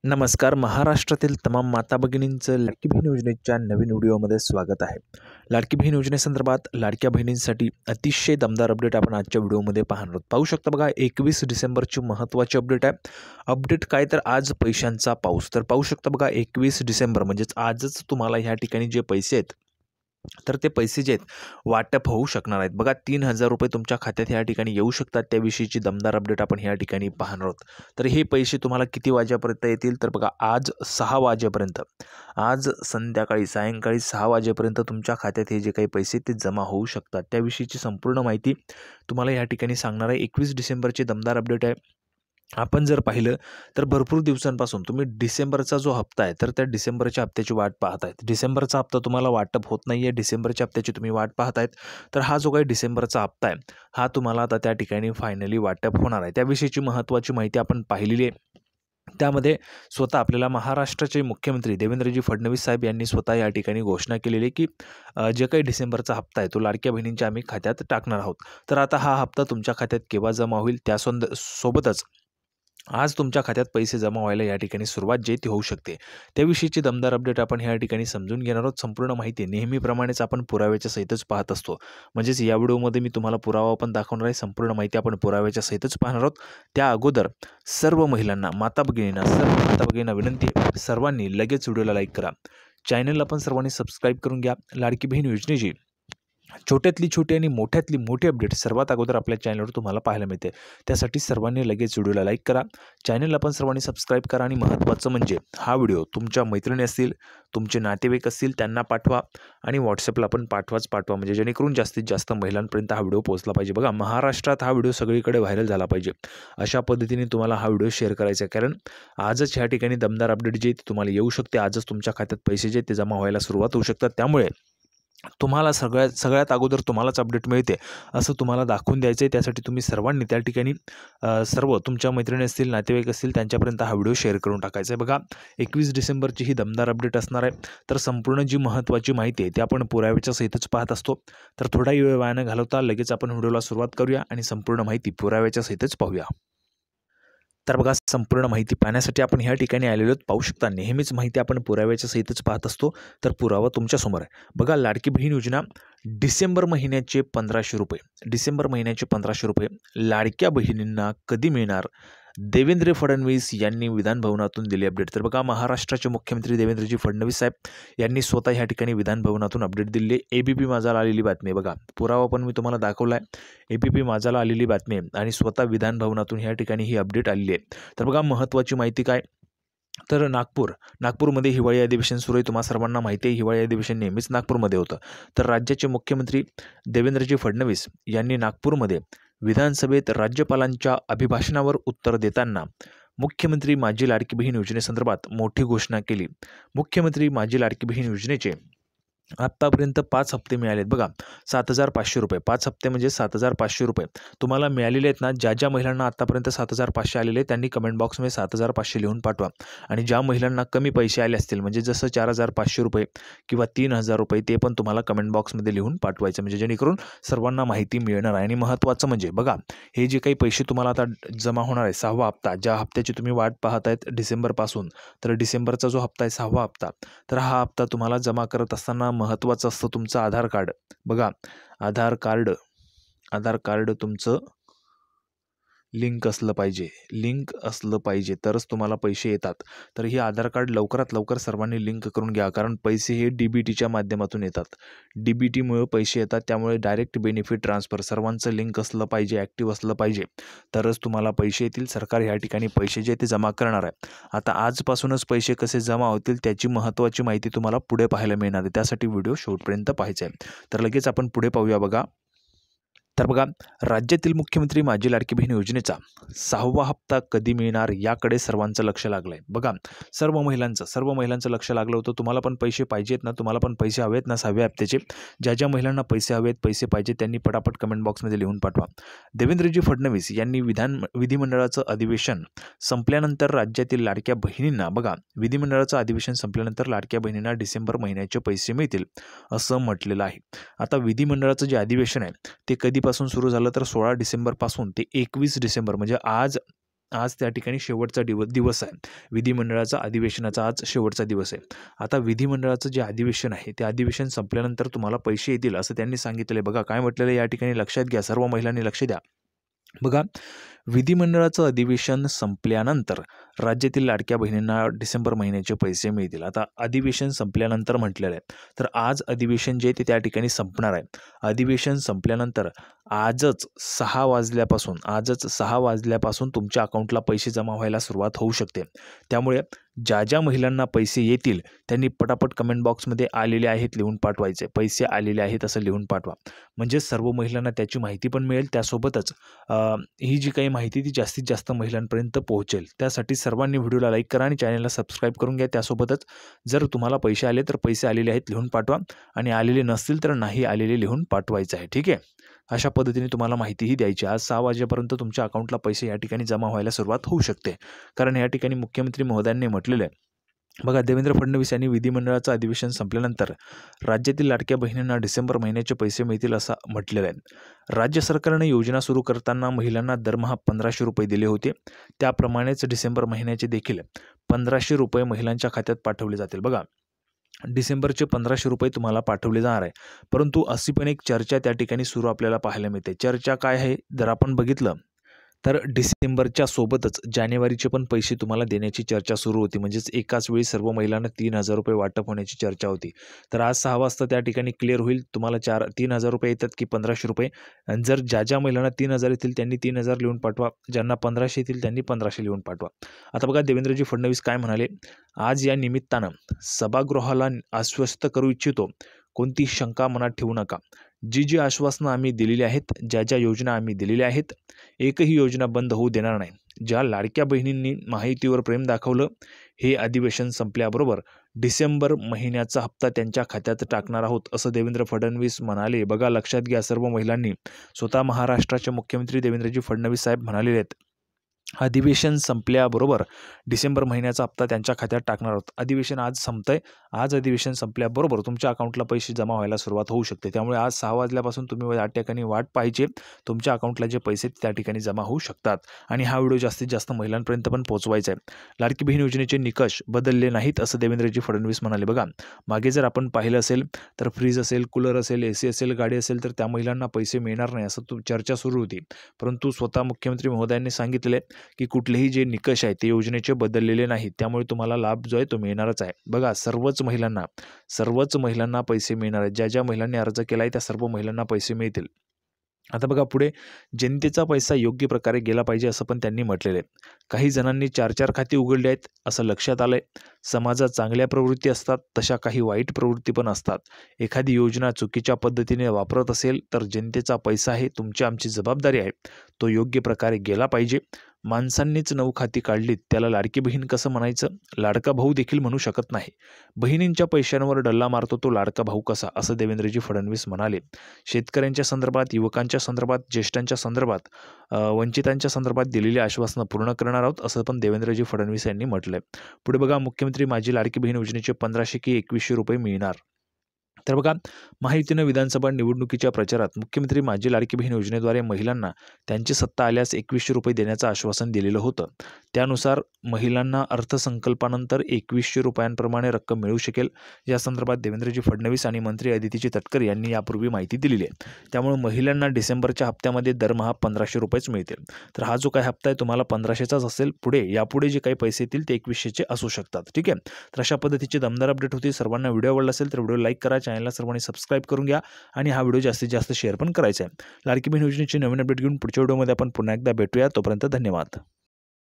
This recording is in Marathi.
नमस्कार. महाराष्ट्रातील तमाम माता भगिनींचं लाडकी बहीण योजनेच्या नवीन व्हिडिओमध्ये स्वागत आहे. लाडकी बहीण योजनेसंदर्भात लाडक्या बहिणींसाठी अतिशय दमदार अपडेट आपण आजच्या व्हिडिओमध्ये पाहणार आहोत. पाहू शकता बघा, 21 डिसेंबरची महत्त्वाची अपडेट आहे. अपडेट काय तर आज पैशांचा पाऊस. तर पाहू शकता बघा, 21 डिसेंबर म्हणजेच आजच तुम्हाला ह्या ठिकाणी जे पैसे आहेत तर ते पैसे जे आहेत वाटप होऊ शकणार आहेत. बघा, 3,000 रुपये तुमच्या खात्यात ह्या ठिकाणी येऊ शकतात. त्याविषयीची दमदार अपडेट आपण ह्या ठिकाणी पाहणार आहोत. तर हे पैसे तुम्हाला किती वाजेपर्यंत येतील तर बघा, आज 6 वाजेपर्यंत, आज संध्याकाळी सायंकाळी 6 वाजेपर्यंत तुमच्या खात्यात हे जे काही पैसे ते जमा होऊ शकतात. त्याविषयीची संपूर्ण माहिती तुम्हाला ह्या ठिकाणी सांगणार आहे. 21 डिसेंबरचे दमदार अपडेट आहे. आपण जर पाहिलं तर भरपूर दिवसांपासून तुम्ही डिसेंबरचा जो हप्ता आहे तर त्या डिसेंबरच्या हप्त्याची वाट पाहत आहेत. डिसेंबरचा हप्ता तुम्हाला वाटप होत नाही आहे, डिसेंबरच्या हप्त्याची तुम्ही वाट पाहत आहेत. तर हा जो काही डिसेंबरचा हप्ता आहे हा तुम्हाला आता त्या ठिकाणी फायनली वाटप होणार आहे. त्याविषयीची महत्त्वाची माहिती आपण पाहिलेली आहे. त्यामध्ये स्वतः आपल्याला महाराष्ट्राचे मुख्यमंत्री देवेंद्रजी फडणवीस साहेब यांनी स्वतः या ठिकाणी घोषणा केलेली की जे काही डिसेंबरचा हप्ता आहे तो लाडक्या बहिणींच्या आम्ही खात्यात टाकणार आहोत. तर आता हा हप्ता तुमच्या खात्यात केव्हा जमा होईल सोबतच आज तुमच्या खात्यात पैसे जमा व्हायला या ठिकाणी सुरुवात जी ती होऊ शकते. त्याविषयीची दमदार अपडेट आपण ह्या ठिकाणी समजून घेणार आहोत. संपूर्ण माहिती नेहमीप्रमाणेच आपण पुराव्याच्या सहितच पाहत असतो. म्हणजेच या व्हिडिओमध्ये मी तुम्हाला पुरावा पण दाखवणार आहे. संपूर्ण माहिती आपण पुराव्याच्या सहितच पाहणार आहोत. त्या अगोदर सर्व महिलांना, सर्व माता भगिनींना विनंती आहे, सर्वांनी लगेच व्हिडिओला लाईक करा. चॅनलला पण सर्वांनी सबस्क्राईब करून घ्या. लाडकी बहीण योजनेची छोट्यातली छोटी आणि मोठ्यातली मोठी अपडेट सर्वात अगोदर आपल्या चॅनलवर तुम्हाला पाहायला मिळते. त्यासाठी सर्वांनी लगेच व्हिडिओला लाईक करा, चॅनलला पण सर्वांनी सबस्क्राईब करा आणि महत्त्वाचं म्हणजे हा व्हिडिओ तुमच्या मैत्रिणी असतील, तुमचे नातेवाईक असतील त्यांना पाठवा आणि व्हॉट्सअपला पण पाठवा, म्हणजे जेणेकरून जास्तीत जास्त महिलांपर्यंत हा व्हिडिओ पोहोचला पाहिजे. बघा, महाराष्ट्रात हा व्हिडिओ सगळीकडे व्हायरल झाला पाहिजे अशा पद्धतीने तुम्हाला हा व्हिडिओ शेअर करायचा आहे. कारण आजच ह्या ठिकाणी दमदार अपडेट जे तुम्हाला येऊ शकते. आजच तुमच्या खात्यात पैसे जे ते जमा व्हायला सुरुवात होऊ शकतात. त्यामुळे तुम्हाला सगळ्यात अगोदर तुम्हालाच अपडेट मिळते असं तुम्हाला दाखवून द्यायचं आहे. त्यासाठी तुम्ही सर्वांनी त्या ठिकाणी सर्व तुमच्या मैत्रिणी असतील, नातेवाईक असतील त्यांच्यापर्यंत हा व्हिडिओ शेअर करून टाकायचा आहे. बघा, 21 डिसेंबरची ही दमदार अपडेट असणार आहे. तर संपूर्ण जी महत्त्वाची माहिती आहे ती आपण पुराव्याच्या सहितच पाहत असतो. तर थोडाही वेळ वाया न घालवता लगेच आपण व्हिडिओला सुरुवात करूया आणि संपूर्ण माहिती पुराव्याच्या सहितच पाहूया. तर बघा, संपूर्ण माहिती पाहण्यासाठी आपण ह्या ठिकाणी आलेलो आहोत. पाहू शकता, नेहमीच माहिती आपण पुराव्याच्या सहितच पाहत असतो. तर पुरावा तुमच्यासमोर आहे. बघा, लाडकी बहीण योजना डिसेंबर महिन्याचे 1,500 रुपये, डिसेंबर महिन्याचे 1,500 रुपये लाडक्या बहिणींना कधी मिळणार? देवेंद्र फडणवीस यांनी विधानभवनातून दिली अपडेट. तर बघा, महाराष्ट्राचे मुख्यमंत्री देवेंद्रजी फडणवीस साहेब यांनी स्वतः ह्या ठिकाणी विधानभवनातून अपडेट दिली आहे. ABP माझाला आलेली बातमी आहे. बघा, पुरावा पण मी तुम्हाला दाखवला आहे. ABP माझाला आलेली बातमी आहे आणि स्वतः विधानभवनातून ह्या ठिकाणी ही अपडेट आलेली आहे. तर बघा, महत्त्वाची माहिती काय तर नागपूरमध्ये हिवाळी अधिवेशन सुरू आहे. तुम्हा सर्वांना माहिती आहे, हिवाळी अधिवेशन नेहमीच नागपूरमध्ये होतं. तर राज्याचे मुख्यमंत्री देवेंद्रजी फडणवीस यांनी नागपूरमध्ये विधानसभेत राज्यपालांच्या अभिभाषणावर उत्तर देताना मुख्यमंत्री माझी लाडकी बहीण योजनेसंदर्भात मोठी घोषणा केली. मुख्यमंत्री माझी लाडकी बहीण योजनेचे आत्तापर्यंत 5 हप्ते मिळाले आहेत. बघा, 7,500 रुपये, 5 हप्ते म्हणजे 7,500 रुपये तुम्हाला मिळालेले आहेत ना. ज्या महिलांना आत्तापर्यंत 7,500 आलेले आहेत त्यांनी कमेंट बॉक्समध्ये 7,500 लिहून पाठवा. आणि ज्या महिलांना कमी पैसे आले असतील, म्हणजे जसं 4,500 रुपये किंवा 3,000 रुपये, ते पण तुम्हाला कमेंट बॉक्समध्ये लिहून पाठवायचं, म्हणजे जेणेकरून सर्वांना माहिती मिळणार आहे. आणि महत्त्वाचं म्हणजे बघा, हे जे काही पैसे तुम्हाला आता जमा होणार आहे, 6वा हप्ता, ज्या हप्त्याची तुम्ही वाट पाहत आहेत डिसेंबरपासून, तर डिसेंबरचा जो हप्ता आहे 6वा हप्ता, तर हा हप्ता तुम्हाला जमा करत असताना महत्त्वाचं असतं तुमचं आधार कार्ड. बघा, आधार कार्ड तुमचं लिंक असलं पाहिजे तरच तुम्हाला पैसे येतात. तर हे आधार कार्ड लवकरात लवकर सर्वांनी लिंक करून घ्या. कारण पैसे हे DBTच्या माध्यमातून येतात. DBTमुळे पैसे येतात. त्यामुळे डायरेक्ट बेनिफिट ट्रान्सफर सर्वांचं लिंक असलं पाहिजे, ॲक्टिव्ह असलं पाहिजे, तरच तुम्हाला पैसे येतील. सरकार ह्या ठिकाणी पैसे जे ते जमा करणार आहे. आता आजपासूनच पैसे कसे जमा होतील त्याची महत्त्वाची माहिती तुम्हाला पुढे पाहायला मिळणार आहे. त्यासाठी व्हिडिओ शेवटपर्यंत पाहायचा आहे. तर लगेच आपण पुढे पाहूया. बघा, तर बघा, राज्यातील मुख्यमंत्री माझी लाडकी बहीण योजनेचा 6वा हप्ता कधी मिळणार याकडे सर्वांचं लक्ष लागलं आहे. बघा, सर्व महिलांचं लक्ष लागलं होतं. तुम्हाला पण पैसे पाहिजेत ना, तुम्हाला पण पैसे हवेत ना 6व्या हप्त्याचे? ज्या महिलांना पैसे हवेत, पैसे पाहिजे, त्यांनी पटापट कमेंट बॉक्समध्ये लिहून पाठवा. देवेंद्रजी फडणवीस यांनी विधिमंडळाचं अधिवेशन संपल्यानंतर राज्यातील लाडक्या बहिणींना, बघा, विधिमंडळाचं अधिवेशन संपल्यानंतर लाडक्या बहिणींना डिसेंबर महिन्याचे पैसे मिळतील असं म्हटलेलं आहे. आता विधिमंडळाचं जे अधिवेशन आहे ते कधीपासून सुरू झालं तर 16 डिसेंबरपासून ते 21 डिसेंबर, म्हणजे आज आज त्या ठिकाणी शेवटचा दिवस आहे. विधिमंडळाचा अधिवेशनाचा आज शेवटचा दिवस आहे. आता विधिमंडळाचं जे अधिवेशन आहे ते अधिवेशन संपल्यानंतर तुम्हाला पैसे येतील असं त्यांनी सांगितले. बघा काय म्हटलेलं या ठिकाणी लक्षात घ्या, सर्व महिलांनी लक्ष द्या. बघा, विधिमंडळाचं अधिवेशन संपल्यानंतर राज्यातील लाडक्या बहिणींना डिसेंबर महिन्याचे पैसे मिळतील. आता अधिवेशन संपल्यानंतर म्हटलेलं आहे, तर आज अधिवेशन जे ते त्या ठिकाणी संपणार आहे. अधिवेशन संपल्यानंतर आजच 6 वाजल्यापासून तुमच्या अकाउंटला पैसे जमा व्हायला सुरुवात होऊ शकते. त्यामुळे ज्या महिलांना पैसे येतील त्यांनी पटापट कमेंट बॉक्समध्ये आलेले आहेत लिहून पाठवायचे. पैसे आलेले आहेत असं लिहून पाठवा, म्हणजे सर्व महिलांना त्याची माहिती पण मिळेल. त्यासोबतच ही जी काही माहिती ती जास्तीत जास्त महिलांपर्यंत पोहोचेल. त्यासाठी सर्वांनी व्हिडिओला लाईक करा आणि चॅनलला सबस्क्राईब करून घ्या. त्यासोबतच जर तुम्हाला पैसे आले तर पैसे आलेले आहेत लिहून पाठवा, आणि आलेले नसतील तर नाही आलेले लिहून पाठवायचं आहे. ठीक आहे, अशा पद्धतीने तुम्हाला माहितीही द्यायची. आज 6 वाजेपर्यंत तुमच्या अकाउंटला पैसे या ठिकाणी जमा व्हायला सुरुवात होऊ शकते, कारण या ठिकाणी मुख्यमंत्री महोदयांनी म्हटलेलं आहे. बघा, देवेंद्र फडणवीस यांनी विधिमंडळाचं अधिवेशन संपल्यानंतर राज्यातील लाडक्या बहिणींना डिसेंबर महिन्याचे पैसे मिळतील असं म्हटलेलं आहे. राज्य सरकारने योजना सुरू करताना महिलांना दरमहा 1500 रुपये दिले होते. त्याप्रमाणेच डिसेंबर महिन्याचे देखील 1500 रुपये महिलांच्या खात्यात पाठवले जातील. बघा, डिसेंबरचे 1500 रुपये तुम्हाला पाठवले जाणार आहे. परंतु अशी पण एक चर्चा त्या ठिकाणी सुरू आपल्याला पाहायला मिळते. चर्चा काय आहे जर आपण बघितलं तर डिसेंबरच्या सोबतच जानेवारीचे पण पैसे तुम्हाला देण्याची चर्चा सुरू होती. म्हणजेच एकाच वेळी सर्व महिलांना 3000 रुपये वाटप होण्याची चर्चा होती. तर आज 6 वाजता त्या ठिकाणी क्लिअर होईल तुम्हाला 3000 रुपये येतात की 1500 रुपये. आणि जर ज्या महिलांना 3000 येतील त्यांनी 3000 लिहून पाठवा, ज्यांना 1500 येतील त्यांनी 1500 लिहून पाठवा. आता बघा, देवेंद्रजी फडणवीस काय म्हणाले, आज या निमित्तानं सभागृहाला आश्वस्त करू इच्छितो, कोणती शंका मनात ठेवू नका. जी आश्वासनं आम्ही दिलेली आहेत, ज्या योजना आम्ही दिलेल्या आहेत, एकही योजना बंद होऊ देणार नाही. ज्या लाडक्या बहिणींनी माहितीवर प्रेम दाखवलं, हे अधिवेशन संपल्याबरोबर डिसेंबर महिन्याचा हप्ता त्यांच्या खात्यात टाकणार आहोत असं देवेंद्र फडणवीस म्हणाले. बघा, लक्षात घ्या सर्व महिलांनी, स्वतः महाराष्ट्राचे मुख्यमंत्री देवेंद्रजी फडणवीस साहेब म्हणालेले आहेत, अधिवेशन संपल्याबरोबर डिसेंबर महिन्याचा हप्ता त्यांच्या खात्यात टाकणार आहोत. अधिवेशन आज संपतंय. आज अधिवेशन संपल्याबरोबर तुमच्या अकाउंटला पैसे जमा व्हायला सुरुवात होऊ शकते. त्यामुळे आज 6 वाजल्यापासून तुम्ही या ठिकाणी वाट पाहिजे. तुमच्या अकाउंटला जे पैसे त्या ठिकाणी जमा होऊ शकतात. आणि हा व्हिडिओ जास्तीत जास्त महिलांपर्यंत पण पोहोचवायचा आहे. लाडकी बहीण योजनेचे निकष बदलले नाहीत असं देवेंद्रजी फडणवीस म्हणाले. बघा, मागे जर आपण पाहिलं असेल तर फ्रीज असेल, कूलर असेल, AC असेल, गाडी असेल तर त्या महिलांना पैसे मिळणार नाही असं चर्चा सुरू होती. परंतु स्वतः मुख्यमंत्री महोदयांनी सांगितले की कुठलेही जे निकष आहेत ते योजनेचे बदललेले नाहीत. त्यामुळे तुम्हाला लाभ जो आहे तो मिळणारच आहे. बघा, सर्वच महिलांना पैसे मिळणार आहेत. ज्या महिलांनी अर्ज केला आहे त्या सर्व महिलांना पैसे मिळतील. आता बघा, पुढे जनतेचा पैसा योग्य प्रकारे गेला पाहिजे असं पण त्यांनी म्हटलेलं आहे. काही जणांनी 4 खाती उघडली आहेत असं लक्षात आलंय. समाजात चांगल्या प्रवृत्ती असतात, तशा काही वाईट प्रवृत्ती पण असतात. एखादी योजना चुकीच्या पद्धतीने वापरत असेल तर जनतेचा पैसा आहे, तुमची आमची जबाबदारी आहे, तो योग्य प्रकारे गेला पाहिजे. माणसांनीच 9 खाती काढलीत, त्याला लाडकी बहीण कसं म्हणायचं? लाडका भाऊ देखील म्हणू शकत नाही. बहिणींच्या पैशांवर डल्ला मारतो तो लाडका भाऊ कसा, असं देवेंद्रजी फडणवीस म्हणाले. शेतकऱ्यांच्या संदर्भात, युवकांच्या संदर्भात, ज्येष्ठांच्या संदर्भात, वंचितांच्या संदर्भात दिलेली आश्वासनं पूर्ण करणार आहोत असं पण देवेंद्रजी फडणवीस यांनी म्हटलंय. पुढे बघा, मुख्यमंत्री माझी लाडकी बहीण योजनेचे 1500 की 2100 रुपये मिळणार. तर बघा, महायुतीनं विधानसभा निवडणुकीच्या प्रचारात मुख्यमंत्री माझी लाडकी बहीण योजनेद्वारे महिलांना त्यांची सत्ता आल्यास 2100 रुपये देण्याचं आश्वासन दिलेलं होतं. त्यानुसार महिलांना अर्थसंकल्पानंतर 2100 रुपयांप्रमाणे रक्कम मिळू शकेल. या संदर्भात देवेंद्रजी फडणवीस आणि मंत्री अदिती तटकर यांनी यापूर्वी माहिती दिलेली आहे. त्यामुळे महिलांना डिसेंबरच्या हप्त्यामध्ये दरमहा 1500 रुपयेच मिळतील. तर हा जो काही हप्ता आहे तुम्हाला 1500चाच असेल. यापुढे जे काही पैसे येतील ते 2100चे असू शकतात. ठीक आहे, तर अशा पद्धतीचे दमदार अपडेट होती. सर्वांना व्हिडिओ आवडला असेल तर व्हिडिओ लाईक करा, चॅनलला सर्वांनी सबस्क्राईब करून घ्या आणि हा व्हिडिओ जास्तीत जास्त शेअर पण करायचा आहे. लाडकी बहीण योजनेची नवीन अपडेट घेऊन पुढच्या व्हिडिओमध्ये आपण पुन्हा एकदा भेटूया. तोपर्यंत धन्यवाद.